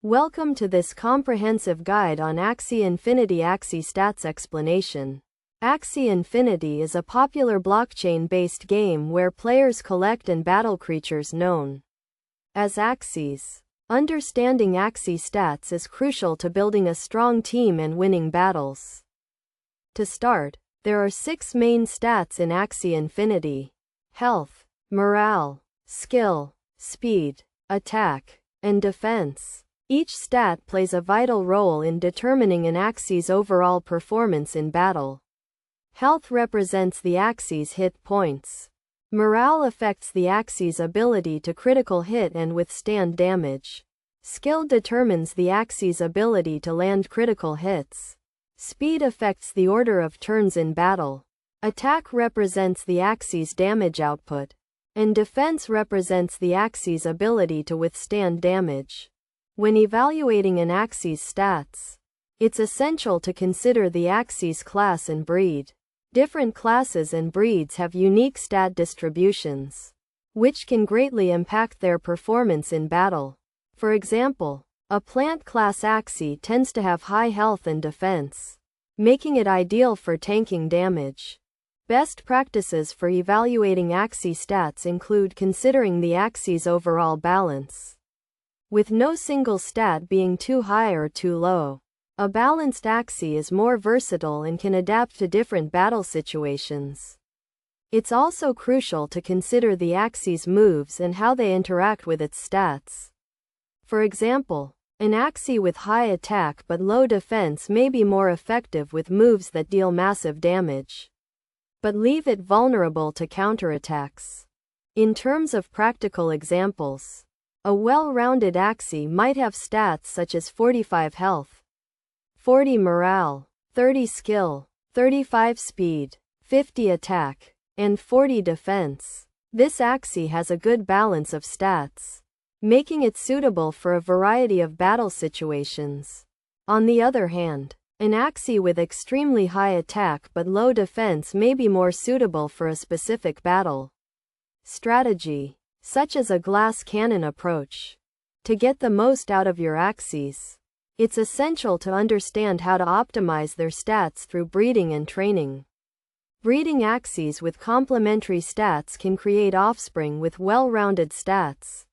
Welcome to this comprehensive guide on Axie Infinity Axie Stats Explanation. Axie Infinity is a popular blockchain-based game where players collect and battle creatures known as Axies. Understanding Axie stats is crucial to building a strong team and winning battles. To start, there are 6 main stats in Axie Infinity: health, morale, skill, speed, attack, and defense. Each stat plays a vital role in determining an Axie's overall performance in battle. Health represents the Axie's hit points. Morale affects the Axie's ability to critical hit and withstand damage. Skill determines the Axie's ability to land critical hits. Speed affects the order of turns in battle. Attack represents the Axie's damage output. And defense represents the Axie's ability to withstand damage. When evaluating an Axie's stats, it's essential to consider the Axie's class and breed. Different classes and breeds have unique stat distributions, which can greatly impact their performance in battle. For example, a plant class Axie tends to have high health and defense, making it ideal for tanking damage. Best practices for evaluating Axie stats include considering the Axie's overall balance, with no single stat being too high or too low. A balanced Axie is more versatile and can adapt to different battle situations. It's also crucial to consider the Axie's moves and how they interact with its stats. For example, an Axie with high attack but low defense may be more effective with moves that deal massive damage, but leave it vulnerable to counterattacks. In terms of practical examples, a well-rounded Axie might have stats such as 45 health, 40 morale, 30 skill, 35 speed, 50 attack, and 40 defense. This Axie has a good balance of stats, making it suitable for a variety of battle situations. On the other hand, an Axie with extremely high attack but low defense may be more suitable for a specific battle strategy, such as a glass cannon approach. To get the most out of your Axies, it's essential to understand how to optimize their stats through breeding and training. Breeding Axies with complementary stats can create offspring with well-rounded stats,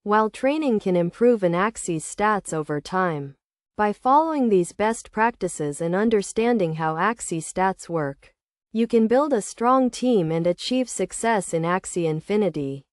while training can improve an Axie's stats over time. By following these best practices and understanding how Axie stats work, you can build a strong team and achieve success in Axie Infinity.